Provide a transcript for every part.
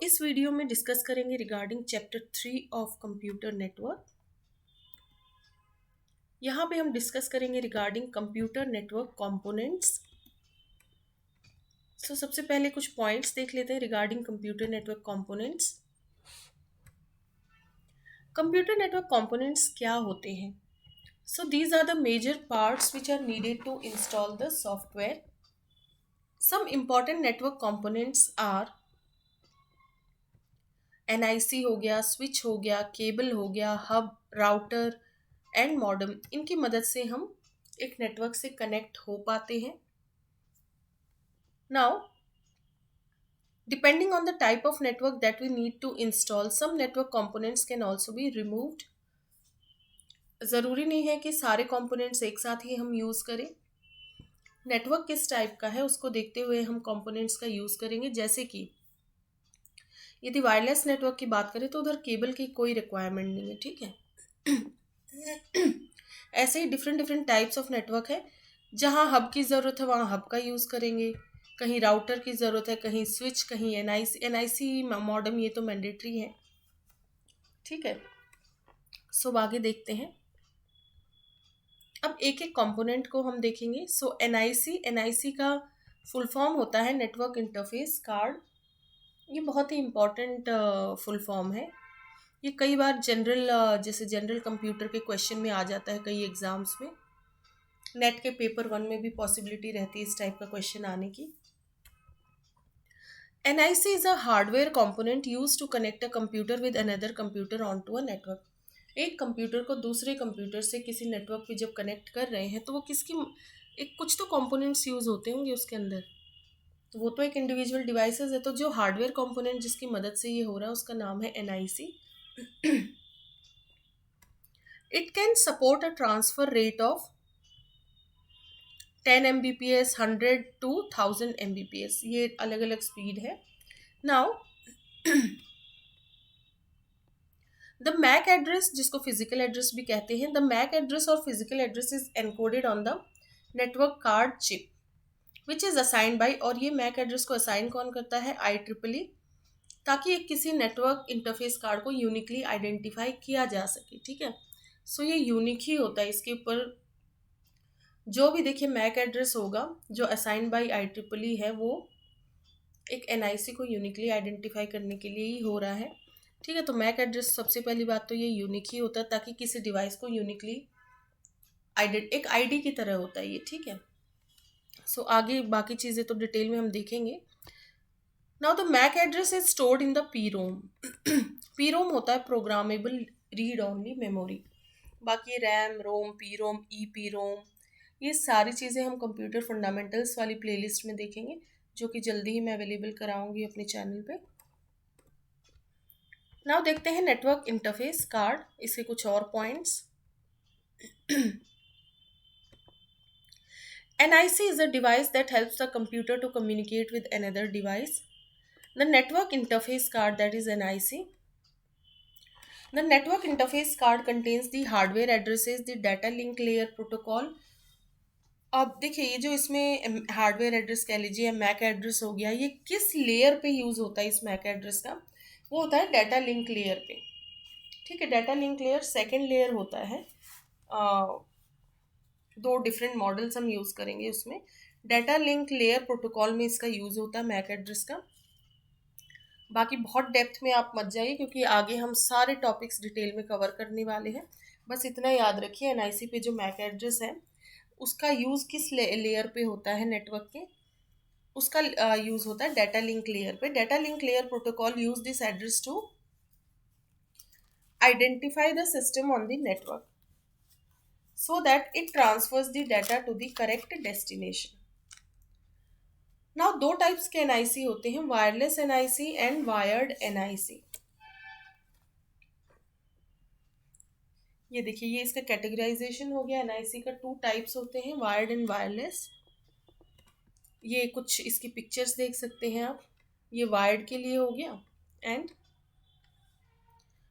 इस वीडियो में डिस्कस करेंगे regarding chapter 3 of computer network. यहाँ पे हम डिस्कस करेंगे रिगार्डिंग कंप्यूटर नेटवर्क कंपोनेंट्स। सबसे पहले कुछ पॉइंट्स देख लेते हैं regarding computer network components. Computer network components क्या होते हैं? These are the major parts which are needed to install the software. Some important network components are NIC हो गया, स्विच हो गया, केबल हो गया, हब, राउटर एंड मॉडेम। इनकी मदद से हम एक नेटवर्क से कनेक्ट हो पाते हैं। Now depending on the type of network that we need to install, some network components can also be removed. ज़रूरी नहीं है कि सारे कंपोनेंट्स एक साथ ही हम यूज़ करें। नेटवर्क किस टाइप का है उसको देखते हुए हम कंपोनेंट्स का यूज़ करेंगे। जैसे कि यदि वायरलेस नेटवर्क की बात करें तो उधर केबल की कोई रिक्वायरमेंट नहीं है, ठीक है। ऐसे ही different different types of network है। जहाँ हब की ज़रूरत है वहाँ हब का यूज़ करेंगे, कहीं राउटर की ज़रूरत है, कहीं स्विच, कहीं NIC मॉडेम, ये तो मैंडेटरी है, ठीक है। आगे देखते हैं। अब एक एक कंपोनेंट को हम देखेंगे। NIC का फुल फॉर्म होता है नेटवर्क इंटरफेस कार्ड। ये बहुत ही इम्पॉर्टेंट फुल फॉर्म है। ये कई बार जैसे जनरल कंप्यूटर के क्वेश्चन में आ जाता है कई एग्जाम्स में। नेट के पेपर 1 में भी पॉसिबिलिटी रहती है इस टाइप का क्वेश्चन आने की। NIC is a hardware component used to connect a computer with another computer onto a network. एक कंप्यूटर को दूसरे कंप्यूटर से किसी नेटवर्क पे जब कनेक्ट कर रहे हैं तो वो किसकी एक कुछ तो कंपोनेंट्स यूज होते होंगे उसके अंदर। तो वो तो एक इंडिविजुअल डिवाइसेस है। तो जो हार्डवेयर कंपोनेंट जिसकी मदद से ये हो रहा है उसका नाम है NIC। It can support a transfer rate of 10 Mbps, 100 to 1000 Mbps। ये अलग अलग स्पीड है। नाउ द मैक एड्रेस, जिसको फिजिकल एड्रेस भी कहते हैं, द मैक एड्रेस और physical address is encoded on the network card chip which is assigned by. और ये मैक एड्रेस को असाइन कौन करता है? IEEE, ताकि एक किसी नेटवर्क इंटरफेस कार्ड को यूनिकली आइडेंटिफाई किया जा सके, ठीक है। ये यूनिक ही होता है। इसके ऊपर जो भी देखिए मैक एड्रेस होगा जो असाइंड बाई IEEE है, वो एक NIC को यूनिकली आइडेंटिफाई करने के लिए ही हो रहा है, ठीक है। तो मैक एड्रेस सबसे पहली बात तो ये यूनिक ही होता है ताकि किसी डिवाइस को यूनिकली एक ID की तरह होता है ये, ठीक है। आगे बाकी चीज़ें तो डिटेल में हम देखेंगे। Now the MAC address is stored in the PROM। PROM होता है प्रोग्रामेबल रीड ओनली मेमोरी। बाकी रैम, रोम, PROM, EPROM, ये सारी चीज़ें हम कंप्यूटर फंडामेंटल्स वाली प्लेलिस्ट में देखेंगे, जो कि जल्दी ही मैं अवेलेबल कराऊंगी अपने चैनल पे। नाउ देखते हैं नेटवर्क इंटरफेस कार्ड, इसके कुछ और points. NIC is a device that helps the computer to communicate with another device. The network interface card, that is NIC. The network interface card contains the hardware addresses, the data link layer protocol। अब देखिए ये जो इसमें hardware address कह लीजिए, Mac address हो गया, ये किस लेयर पे यूज़ होता है इस मैक एड्रेस का? वो होता है डाटा लिंक लेयर पे, ठीक है। Data link layer second layer होता है। दो डिफरेंट मॉडल्स हम यूज़ करेंगे उसमें। डाटा लिंक लेयर प्रोटोकॉल में इसका यूज़ होता है मैक एड्रेस का। बाकी बहुत डेप्थ में आप मत जाइए क्योंकि आगे हम सारे टॉपिक्स डिटेल में कवर करने वाले हैं। बस इतना याद रखिए, NIC पे जो मैक एड्रेस है उसका यूज़ किस लेयर पे होता है नेटवर्क के? उसका यूज़ होता है डाटा लिंक लेयर पे। Data link layer protocol use this address to identify the system on the network so that it transfers the data to the correct destination. Now दो types के NIC होते हैं, wireless NIC and wired NIC। ये देखिए ये इसका categorisation हो गया। NIC का 2 टाइप्स होते हैं, वायर्ड एंड वायरलेस। ये कुछ इसकी पिक्चर्स देख सकते हैं आप। ये वायर्ड के लिए हो गया एंड,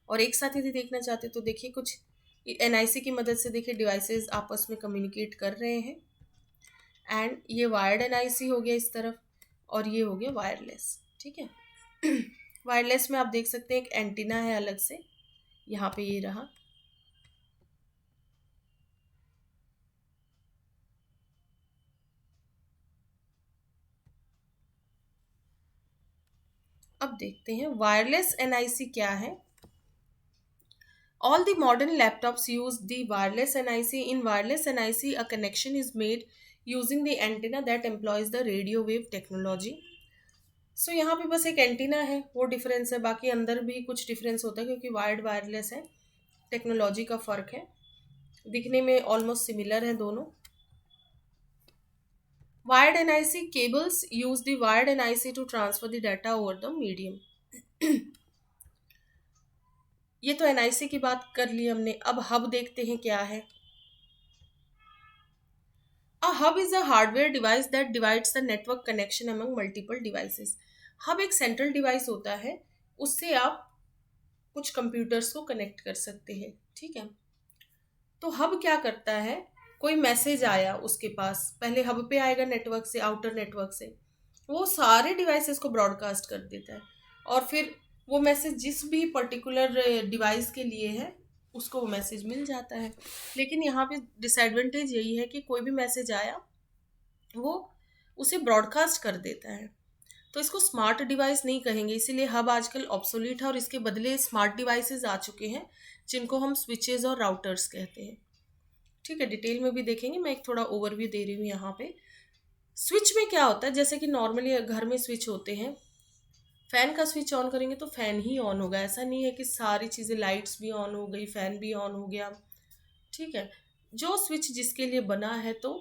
और एक साथ यदि देखना चाहते तो देखिए कुछ NIC की मदद से देखिए डिवाइसेस आपस में कम्युनिकेट कर रहे हैं। एंड ये वायर्ड NIC हो गया इस तरफ और ये हो गया वायरलेस, ठीक है। वायरलेस में आप देख सकते हैं एक एंटीना है अलग से, यहाँ पे ये रहा। अब देखते हैं वायरलेस एनआईसी क्या है। All the modern laptops use the wireless NIC. In wireless NIC, a connection is made using the antenna that employs the radio wave technology. सो यहाँ पे बस एक एंटीना है, वो डिफरेंस है, बाकी अंदर भी कुछ डिफरेंस होता है क्योंकि वायर्ड वायरलेस है, टेक्नोलॉजी का फ़र्क है, दिखने में ऑलमोस्ट सिमिलर है दोनों। Wired NIC cables use the wired NIC to transfer the data over the medium. ये तो एनआईसी की बात कर ली हमने, अब हब देखते हैं क्या है। A hub is a hardware device that divides the network connection among multiple devices. Hub एक सेंट्रल डिवाइस होता है, उससे आप कुछ कंप्यूटर्स को कनेक्ट कर सकते हैं, ठीक है। तो हब क्या करता है, कोई मैसेज आया उसके पास, पहले हब पे आएगा नेटवर्क से, आउटर नेटवर्क से, वो सारे डिवाइसेस को ब्रॉडकास्ट कर देता है, और फिर वो मैसेज जिस भी पर्टिकुलर डिवाइस के लिए है उसको वो मैसेज मिल जाता है। लेकिन यहाँ पे डिसएडवांटेज यही है कि कोई भी मैसेज आया वो उसे ब्रॉडकास्ट कर देता है, तो इसको स्मार्ट डिवाइस नहीं कहेंगे, इसीलिए हब आजकल ऑब्सोलीट है और इसके बदले स्मार्ट डिवाइसेस आ चुके हैं जिनको हम स्विचेस और राउटर्स कहते हैं, ठीक है। डिटेल में भी देखेंगे, मैं एक थोड़ा ओवरव्यू दे रही हूँ यहाँ पे। स्विच में क्या होता है, जैसे कि नॉर्मली घर में स्विच होते हैं, फैन का स्विच ऑन करेंगे तो फैन ही ऑन होगा, ऐसा नहीं है कि सारी चीज़ें, लाइट्स भी ऑन हो गई, फैन भी ऑन हो गया, ठीक है। जो स्विच जिसके लिए बना है तो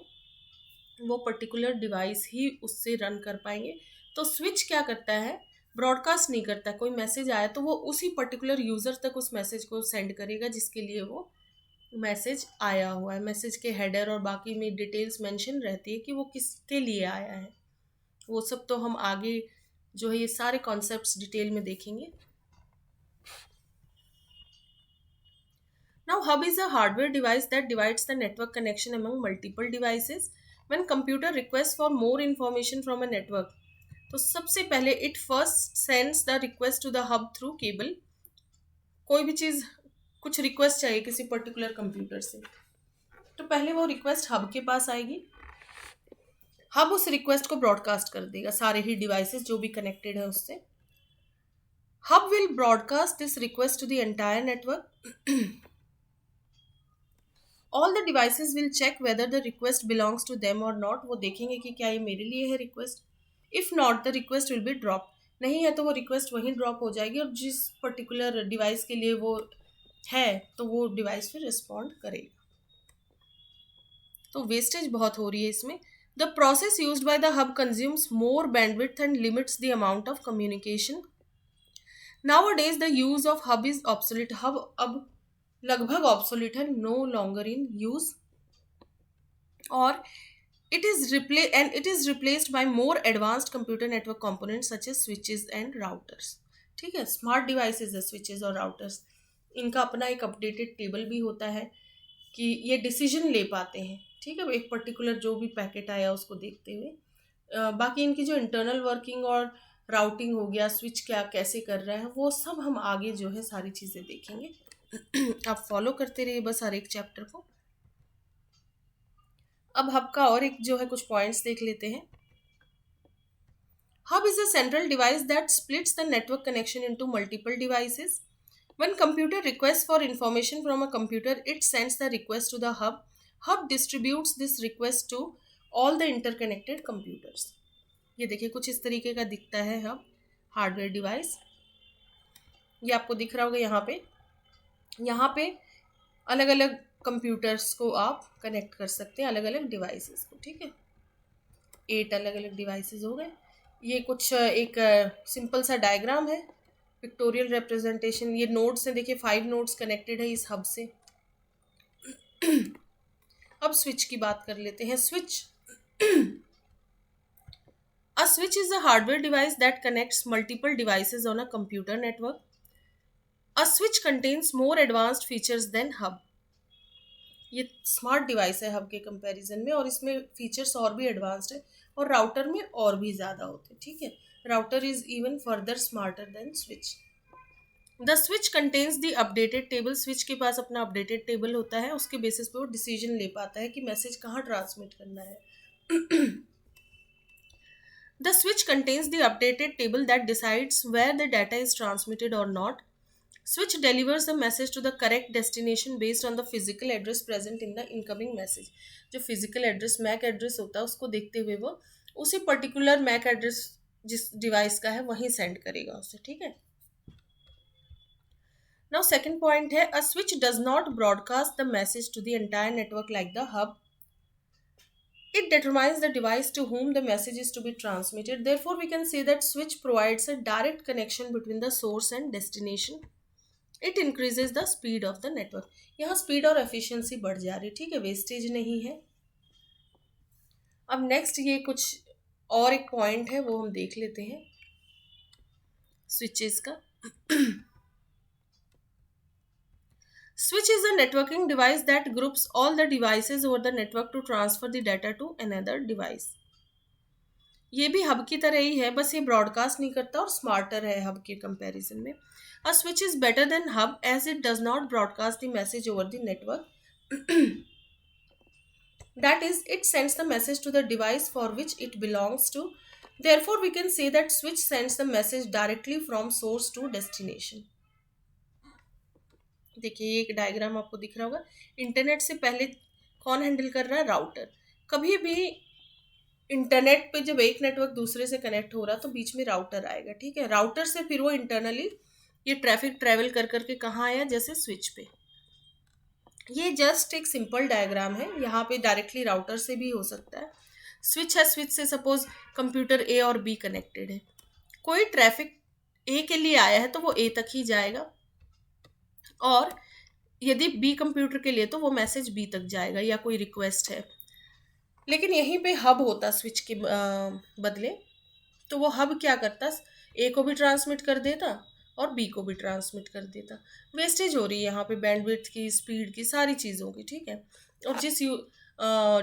वो पर्टिकुलर डिवाइस ही उससे रन कर पाएंगे। तो स्विच क्या करता है, ब्रॉडकास्ट नहीं करता, कोई मैसेज आया तो वो उसी पर्टिकुलर यूज़र तक उस मैसेज को सेंड करेगा जिसके लिए वो मैसेज आया हुआ है। मैसेज के हेडर और बाकी में डिटेल्स मेंशन रहती है कि वो किसके लिए आया है, वो सब तो हम आगे जो है ये सारे कॉन्सेप्ट्स डिटेल में देखेंगे। Now, hub is a hardware device that divides the network connection among multiple devices. When computer requests for more information from a network, तो सबसे पहले it first sends the request to the hub through cable. कोई भी चीज़, कुछ request चाहिए किसी particular computer से, तो पहले वो रिक्वेस्ट हब के पास आएगी, हब उस रिक्वेस्ट को ब्रॉडकास्ट कर देगा सारे ही डिवाइसेस जो भी कनेक्टेड है उससे। Hub will broadcast this request to the entire network. All the devices will check whether the request belongs to them और नॉट, वो देखेंगे कि क्या ये मेरे लिए है request. If not the request will be drop, नहीं है तो वो रिक्वेस्ट वहीं ड्रॉप हो जाएगी और जिस पर्टिकुलर डिवाइस के लिए वो है तो वो डिवाइस फिर रिस्पॉन्ड करेगा। तो वेस्टेज बहुत हो रही है इसमें। The process used by the hub consumes more bandwidth and limits the amount of communication. Nowadays the use of hub is obsolete. Hub अब लगभग ऑब्सोलीट है, नो लॉन्गर इन यूज, और it is replaced by more advanced computer network components such as switches and routers, ठीक है। Smart devices है switches और routers, इनका अपना एक अपडेटेड टेबल भी होता है कि ये डिसीजन ले पाते हैं, ठीक है, एक पर्टिकुलर जो भी पैकेट आया उसको देखते हुए। बाकी इनकी जो इंटरनल वर्किंग और राउटिंग हो गया, स्विच क्या कैसे कर रहा है, वो सब हम आगे जो है सारी चीज़ें देखेंगे। आप फॉलो करते रहिए बस हर एक चैप्टर को। अब हब का और एक जो है कुछ पॉइंट्स देख लेते हैं। Hub is a central device that splits the network connection into multiple devices. When computer requests for information from a computer, it sends the request to the hub. Hub distributes this request to all the interconnected computers. ये देखिए कुछ इस तरीके का दिखता है hub, hardware device. ये आपको दिख रहा होगा यहाँ पे अलग अलग कंप्यूटर्स को आप कनेक्ट कर सकते हैं, अलग अलग डिवाइसेस को, ठीक है। 8 अलग अलग डिवाइसेस हो गए। ये कुछ एक सिंपल सा डायग्राम है, पिक्टोरियल रिप्रेजेंटेशन। ये नोड्स हैं, देखिए 5 नोड्स कनेक्टेड है इस हब से। अब स्विच की बात कर लेते हैं। Switch, a switch is a hardware device that connects multiple devices on a computer network. A switch contains more advanced features than hub. ये स्मार्ट डिवाइस है हब के कंपैरिजन में, और इसमें फीचर्स और भी एडवांस्ड है और राउटर में और भी ज़्यादा होते हैं, ठीक है। Router is even further smarter than switch. The switch contains the updated table. Switch के पास अपना अपडेटेड टेबल होता है, उसके बेसिस पे वो डिसीजन ले पाता है कि मैसेज कहाँ ट्रांसमिट करना है. The switch contains the updated table that decides where the data is transmitted और not. Switch delivers the message to the correct destination based on the physical address present in the incoming message. जो physical address MAC address होता है उसको देखते हुए वो उसी particular MAC address जिस डिवाइस का है वहीं सेंड करेगा उसे. ठीक है. Now second point है, a switch does not broadcast the message to the entire network like the hub. It determines the device to whom the message is to be transmitted. Therefore, we can say that switch provides a direct connection between the source and destination. It increases the speed of the network. यहाँ speed और efficiency बढ़ जा रही है. ठीक है, wastage नहीं है. अब नेक्स्ट ये कुछ और एक पॉइंट है वो हम देख लेते हैं स्विचेस का. Switch is a networking device that groups all the devices over the network to transfer the data to another device. ये भी हब की तरह ही है, बस ये ब्रॉडकास्ट नहीं करता और स्मार्टर है हब के कंपैरिजन में. A switch is better than hub as it does not broadcast the message over the network. That is, it sends the message to the device for which it belongs to. Therefore, we can say that switch sends the message directly from source to destination. देखिए ये एक diagram आपको दिख रहा होगा. Internet से पहले कौन हैंडल कर रहा है? राउटर. कभी भी इंटरनेट पे जब एक नेटवर्क दूसरे से कनेक्ट हो रहा तो बीच में राउटर आएगा. ठीक है. राउटर से फिर वो इंटरनली ये ट्रैफिक ट्रैवल कर करके कहाँ आया? जैसे स्विच पे. ये जस्ट एक सिंपल डायग्राम है. यहाँ पे डायरेक्टली राउटर से भी हो सकता है. स्विच है, स्विच से सपोज कंप्यूटर ए और बी कनेक्टेड है. कोई ट्रैफिक ए के लिए आया है तो वो ए तक ही जाएगा, और यदि बी कंप्यूटर के लिए तो वो मैसेज बी तक जाएगा, या कोई रिक्वेस्ट है. लेकिन यहीं पे हब होता स्विच के बदले, तो वो हब क्या करता? ए को भी ट्रांसमिट कर देता और बी को भी ट्रांसमिट कर देता. वेस्टेज हो रही है यहाँ पे बैंडविड्थ की, स्पीड की, सारी चीज़ों की. ठीक है. और जिस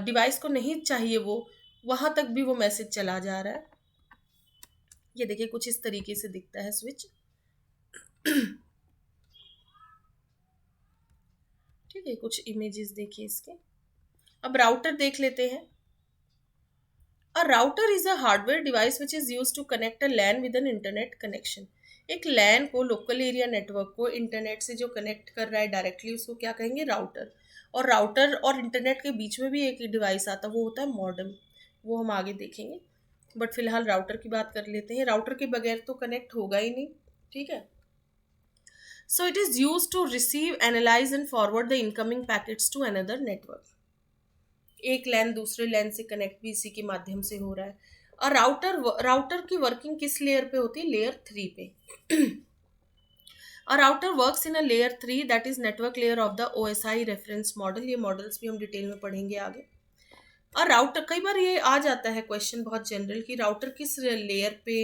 डिवाइस को नहीं चाहिए वो वहाँ तक भी वो मैसेज चला जा रहा है. ये देखिए कुछ इस तरीके से दिखता है स्विच. ठीक है, कुछ इमेजेस देखिए इसके. अब राउटर देख लेते हैं. A router is a hardware device which is used to connect a LAN with an internet connection. एक लैन को, लोकल एरिया नेटवर्क को इंटरनेट से जो कनेक्ट कर रहा है डायरेक्टली, उसको क्या कहेंगे? राउटर. और राउटर और इंटरनेट के बीच में भी एक डिवाइस आता है, वो होता है मॉडेम. वो हम आगे देखेंगे, बट फिलहाल राउटर की बात कर लेते हैं. राउटर के बगैर तो कनेक्ट होगा ही नहीं. ठीक है. So it is used to receive, analyze and forward the incoming packets to another network. एक लैन दूसरे लैन से कनेक्ट भी इसी के माध्यम से हो रहा है. और राउटर की वर्किंग किस लेयर पे होती है? लेयर 3 पे. और router works in a layer 3 that is network layer of the OSI reference model. ये मॉडल्स भी हम डिटेल में पढ़ेंगे आगे. और राउटर, कई बार ये आ जाता है क्वेश्चन बहुत जनरल कि राउटर किस लेयर पे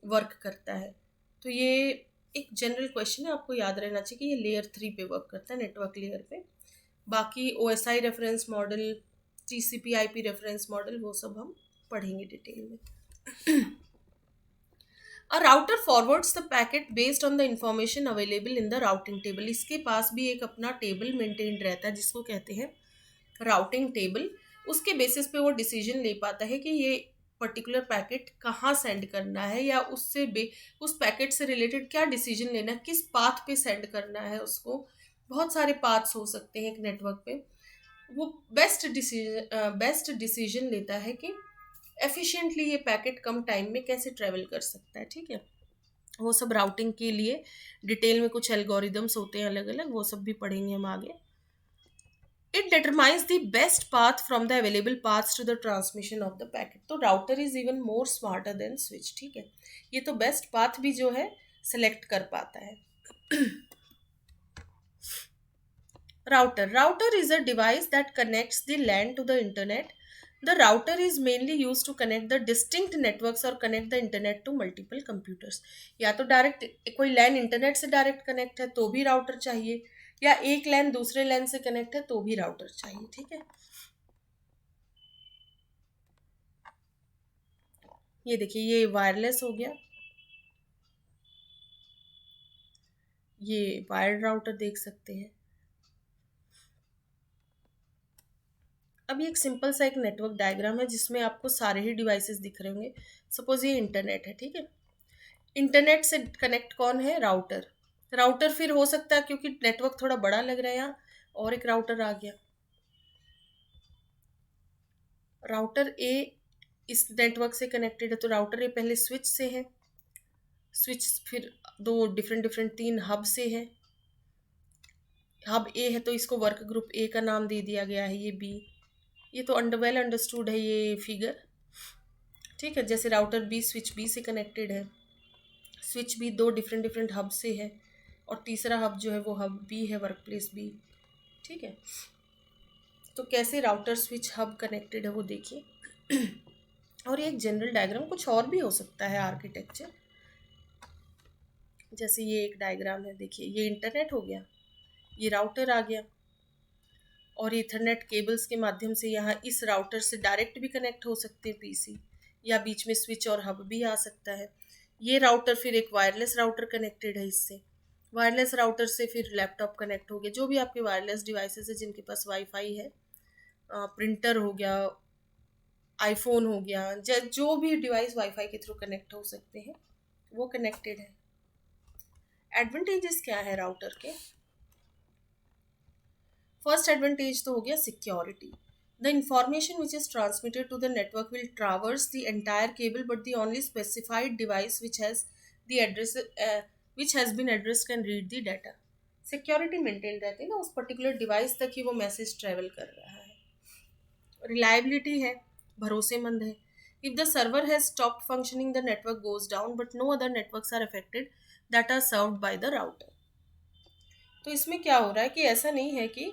वर्क करता है. तो ये एक जनरल क्वेश्चन है, आपको याद रहना चाहिए कि ये लेयर 3 पे वर्क करता है, नेटवर्क लेयर पे. बाकी OSI reference model, TCP IP reference model, वो सब हम पढ़ेंगे डिटेल में. A router forwards the packet based on the information available in the routing table. इसके पास भी एक अपना टेबल मेंटेन्ड रहता है जिसको कहते हैं राउटिंग टेबल. उसके बेसिस पे वो डिसीजन ले पाता है कि ये पर्टिकुलर पैकेट कहाँ सेंड करना है, या उस पैकेट से रिलेटेड क्या डिसीजन लेना है, किस पाथ पे सेंड करना है उसको. बहुत सारे पाथ्स हो सकते हैं एक नेटवर्क पे. वो बेस्ट डिसीजन लेता है कि एफिशिएंटली ये पैकेट कम टाइम में कैसे ट्रेवल कर सकता है. ठीक है. वो सब राउटिंग के लिए डिटेल में कुछ एल्गोरिदम्स होते हैं अलग अलग, वो सब भी पढ़ेंगे हम आगे. It determines the best path from the available paths to the transmission of the packet. तो router is even more smarter than switch. ठीक है. ये तो best path भी जो है select कर पाता है. Router is a device that connects the LAN to the internet. The router is mainly used to connect the distinct networks or connect the internet to multiple computers. या तो direct कोई LAN internet से direct connect है तो भी router चाहिए, या एक लैन दूसरे लैन से कनेक्ट है तो भी राउटर चाहिए. ठीक है. ये देखिए ये वायरलेस हो गया, ये वायर्ड राउटर देख सकते हैं। अब ये एक सिंपल सा एक नेटवर्क डायग्राम है जिसमें आपको सारे ही डिवाइसेस दिख रहे होंगे। सपोज ये इंटरनेट है, ठीक है। इंटरनेट से कनेक्ट कौन है? राउटर। राउटर फिर हो सकता है, क्योंकि नेटवर्क थोड़ा बड़ा लग रहा है यहाँ, और एक राउटर आ गया। राउटर ए इस नेटवर्क से कनेक्टेड है, तो राउटर ए पहले स्विच से है, स्विच फिर दो डिफरेंट डिफरेंट तीन हब से है। हब ए है तो इसको वर्क ग्रुप ए का नाम दे दिया गया है, ये बी। ये तो वेल अंडरस्टूड है ये फिगर, ठीक है। जैसे राउटर बी स्विच बी से कनेक्टेड है, स्विच बी दो डिफरेंट डिफरेंट हब से है, और तीसरा हब जो है वो हब बी है, वर्क प्लेस बी, ठीक है। तो कैसे राउटर स्विच हब कनेक्टेड है वो देखिए। और ये एक जनरल डायग्राम, कुछ और भी हो सकता है आर्किटेक्चर। जैसे ये एक डायग्राम है, देखिए ये इंटरनेट हो गया, ये राउटर आ गया, और इथरनेट केबल्स के माध्यम से यहाँ इस राउटर से डायरेक्ट भी कनेक्ट हो सकते हैं पीसी, या बीच में स्विच और हब भी आ सकता है। ये राउटर फिर एक वायरलेस राउटर कनेक्टेड है इससे, वायरलेस राउटर से फिर लैपटॉप कनेक्ट हो गया, जो भी आपके वायरलेस डिवाइसेस है जिनके पास वाईफाई है, प्रिंटर हो गया, आईफोन हो गया, जो भी डिवाइस वाईफाई के थ्रू कनेक्ट हो सकते हैं वो कनेक्टेड है। एडवांटेजेस क्या है राउटर के? फर्स्ट एडवांटेज तो हो गया security. The information which is transmitted to the network will traverse the entire cable, but the only specified device the address which has been address can read the data. Security maintain रहती है ना, उस particular device तक ही वो message travel कर रहा है। Reliability है, भरोसेमंद है। If the server has stopped functioning the network goes down, but no other networks are affected that are served by the router. तो इसमें क्या हो रहा है कि ऐसा नहीं है कि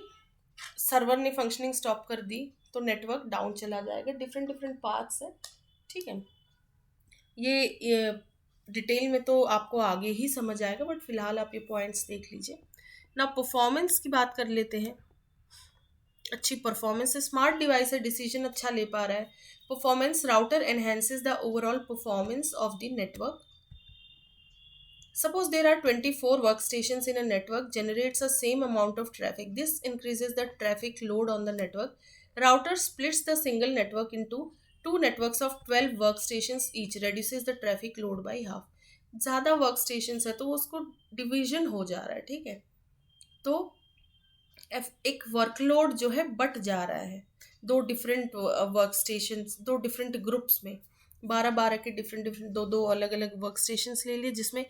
सर्वर ने फंक्शनिंग स्टॉप कर दी तो नेटवर्क डाउन चला जाएगा, डिफरेंट डिफरेंट पार्ट्स है, ठीक है। ये डिटेल में तो आपको आगे ही समझ आएगा, बट फिलहाल आप ये पॉइंट्स देख लीजिए ना। परफॉर्मेंस की बात कर लेते हैं। अच्छी परफॉर्मेंस है, स्मार्ट डिवाइस है, डिसीजन अच्छा ले पा रहा है। Performance, router enhances the overall performance of the network. Suppose there are 24 workstations in a network generates the same amount of traffic. This increases the traffic load on the network. Router splits the single network into two networks of 12 workstations each, reduces the traffic load by half. ज़्यादा workstations है तो उसको division हो जा रहा है, ठीक है। तो एक वर्कलोड जो है बट जा रहा है दो डिफरेंट वर्कस्टेशंस, दो डिफरेंट ग्रुप्स में। 12-12 के डिफरेंट डिफरेंट दो दो अलग अलग वर्क स्टेशंस ले लिए, जिसमें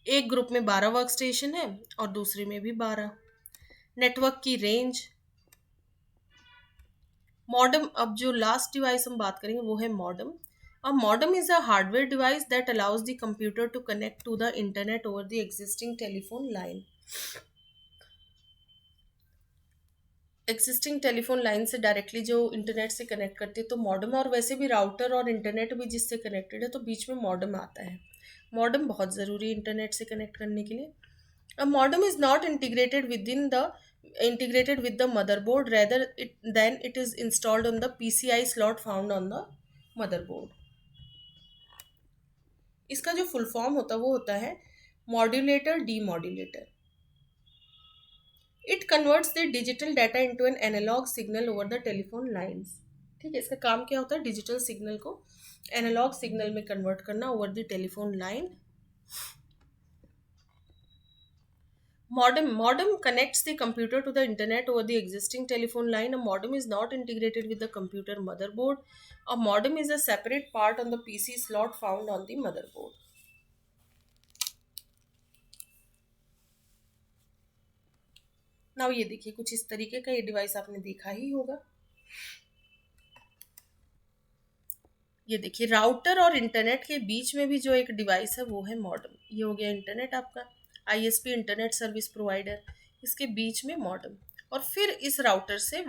एक ग्रुप में 12 वर्क स्टेशन है और दूसरे में भी 12। नेटवर्क की रेंज, मॉडम। अब जो लास्ट डिवाइस हम बात करेंगे वो है modem. A modem is a hardware device that allows the computer to connect to the internet over the existing telephone line. Existing telephone line से डायरेक्टली जो इंटरनेट से कनेक्ट करती है तो मॉडम, और वैसे भी राउटर और इंटरनेट भी जिससे कनेक्टेड है तो बीच में मॉडम आता है। मॉडम बहुत ज़रूरी है इंटरनेट से कनेक्ट करने के लिए। A modem is not integrated with the motherboard, rather it is installed on the PCI slot found on the motherboard. इसका जो फुल फॉर्म होता है वो होता है modulator demodulator. It converts the digital data into an analog signal over the telephone lines. ठीक है, इसका काम क्या होता है? डिजिटल सिग्नल को एनालॉग सिग्नल में कन्वर्ट करना over the telephone line. Modem connects the computer to the internet over the existing telephone line. A modem is not integrated with the computer motherboard. A modem is a separate part on the PC slot found on the motherboard. Now ये देखिए कुछ इस तरीके का ये device आपने देखा ही होगा। ये देखिए राउटर और इंटरनेट के बीच में भी जो एक डिवाइस है वो है मॉडम। ये हो गया इंटरनेट आपका, आईएसपी इंटरनेट सर्विस प्रोवाइडर, इसके बीच में मॉडम। और फिर इस राउटर से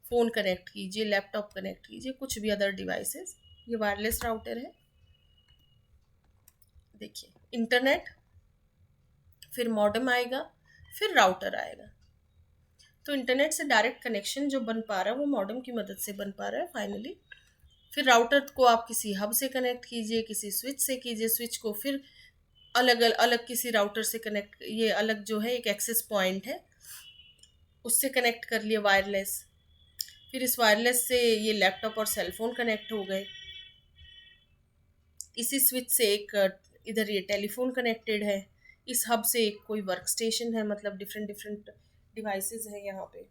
फ़ोन कनेक्ट कीजिए, लैपटॉप कनेक्ट कीजिए, कुछ भी अदर डिवाइसेस। ये वायरलेस राउटर है। देखिए इंटरनेट, फिर मॉडम आएगा, फिर राउटर आएगा। तो इंटरनेट से डायरेक्ट कनेक्शन जो बन पा रहा है वो मॉडम की मदद से बन पा रहा है फाइनली। फिर राउटर को आप किसी हब से कनेक्ट कीजिए, किसी स्विच से कीजिए, स्विच को फिर अलग अलग किसी राउटर से कनेक्ट, ये अलग जो है एक एक्सेस पॉइंट है उससे कनेक्ट कर लिए वायरलेस। फिर इस वायरलेस से ये लैपटॉप और सेलफोन कनेक्ट हो गए। इसी स्विच से एक इधर ये टेलीफोन कनेक्टेड है। इस हब से एक कोई वर्क स्टेशन है, मतलब डिफरेंट डिफरेंट डिवाइसेस हैं यहाँ पे।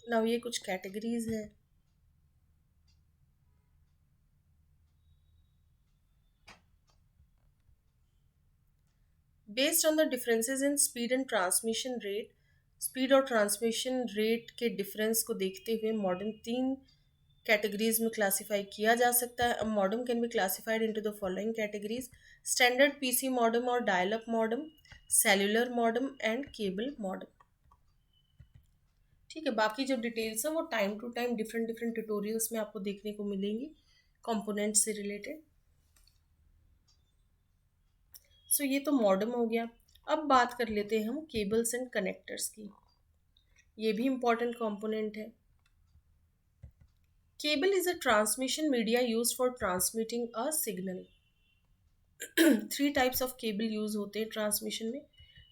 नाउ ये कुछ कैटेगरीज है। Based on the differences in speed and transmission rate, speed और ट्रांसमिशन रेट के डिफरेंस को देखते हुए मॉडेम तीन कैटेगरीज में क्लासिफाई किया जा सकता है। A modem can be classified into the following categories: standard PC modem और dial up modem, cellular modem and cable modem. ठीक है, बाकी जो डिटेल्स है वो time to time different different tutorials में आपको देखने को मिलेंगी कंपोनेंट से रिलेटेड। सो ये तो मॉडेम हो गया। अब बात कर लेते हैं हम केबल्स एंड कनेक्टर्स की। ये भी इंपॉर्टेंट कंपोनेंट है। Cable is a transmission media used for transmitting a signal. Three types of cable use होते हैं ट्रांसमिशन में: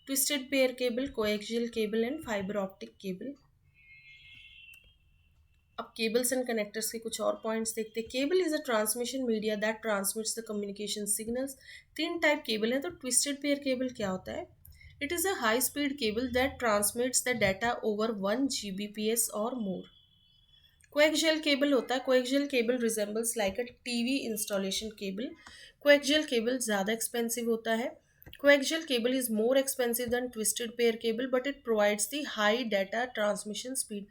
twisted pair cable, coaxial cable and fibre optic cable. अब केबल्स एंड कनेक्टर्स के कुछ और पॉइंट्स देखते हैं। Cable is a transmission media that transmits the communication signals. तीन टाइप केबल है। तो ट्विस्टेड पेयर केबल क्या होता है? It is a high speed cable that transmits the data over 1 Gbps और मोर। कोएक्सियल केबल होता है। Coaxial cable resembles like a TV installation cable. Coaxial cable ज़्यादा एक्सपेंसिव होता है। Coaxial cable is more expensive than twisted pair cable but it provides the high data transmission speed.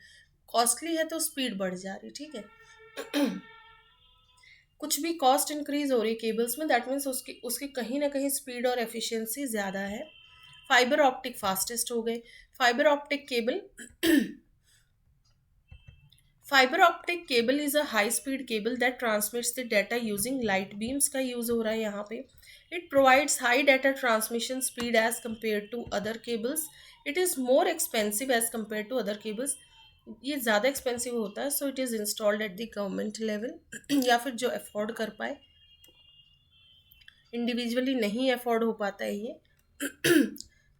Costly है तो speed बढ़ जा रही, ठीक है। कुछ भी कॉस्ट इंक्रीज हो रही केबल्स में, दैट मीन्स उसकी उसकी कहीं ना कहीं स्पीड और एफिशिएंसी ज़्यादा है। फाइबर ऑप्टिक फास्टेस्ट हो गए। Fibre optic cable fibre optic cable is a high speed cable that transmits the data using light beams का यूज हो रहा है यहाँ पे। It provides high data transmission speed as compare to other cables. It is more expensive as compare to other cables. ये ज़्यादा expensive होता है। So it is installed at the government level या फिर जो अफोर्ड कर पाए। इंडिविजुअली नहीं अफोर्ड हो पाता है ये।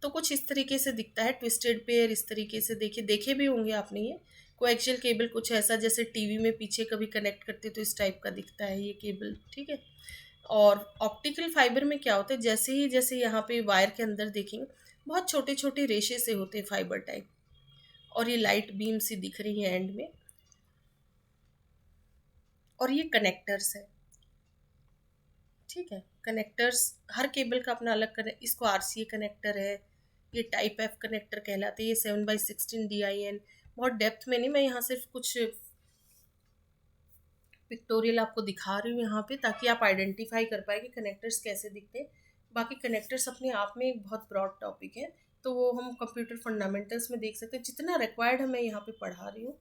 तो कुछ इस तरीके से दिखता है ट्विस्टेड पेयर। इस तरीके से देखे भी होंगे आपने ये। कोएक्सियल केबल कुछ ऐसा जैसे टीवी में पीछे कभी कनेक्ट करते तो इस टाइप का दिखता है ये केबल, ठीक है। और ऑप्टिकल फाइबर में क्या होता है, जैसे यहाँ पे वायर के अंदर देखेंगे बहुत छोटे छोटे रेशे से होते हैं फाइबर टाइप, और ये लाइट बीम सी दिख रही है एंड में। और ये कनेक्टर्स है, ठीक है। कनेक्टर्स हर केबल का अपना अलग इसको आरसीए कनेक्टर है, ये टाइप एफ कनेक्टर कहलाते हैं। ये 7/16 DIN। बहुत डेप्थ में नहीं, मैं यहाँ सिर्फ कुछ पिक्टोरियल आपको दिखा रही हूँ यहाँ पे, ताकि आप आइडेंटिफाई कर पाए कि कनेक्टर्स कैसे दिखते हैं। बाकी कनेक्टर्स अपने आप में एक बहुत ब्रॉड टॉपिक है, तो वो हम कंप्यूटर फंडामेंटल्स में देख सकते हैं। जितना रिक्वायर्ड है मैं यहाँ पे पढ़ा रही हूँ।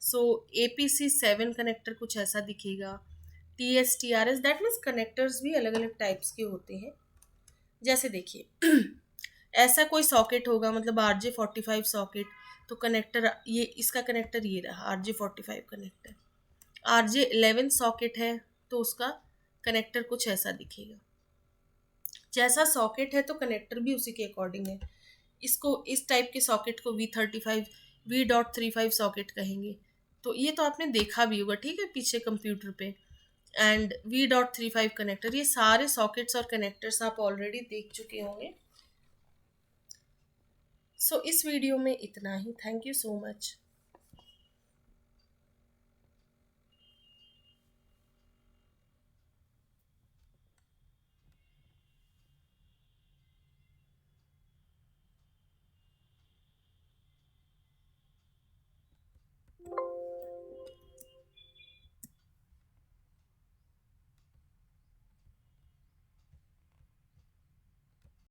सो APC7 कनेक्टर कुछ ऐसा दिखेगा। TSTRS दैट मीन्स कनेक्टर्स भी अलग अलग टाइप्स के होते हैं। जैसे देखिए ऐसा कोई सॉकेट होगा, मतलब RJ45 सॉकेट, तो कनेक्टर ये इसका कनेक्टर ये रहा RJ45 कनेक्टर। RJ11 सॉकेट है तो उसका कनेक्टर कुछ ऐसा दिखेगा। जैसा सॉकेट है तो कनेक्टर भी उसी के अकॉर्डिंग है। इसको इस टाइप के सॉकेट को V35 सॉकेट कहेंगे। तो ये तो आपने देखा भी होगा, ठीक है, पीछे कंप्यूटर पे। एंड V.35 कनेक्टर, ये सारे सॉकेट्स और कनेक्टर्स आप ऑलरेडी देख चुके होंगे। सो इस वीडियो में इतना ही। Thank you so much.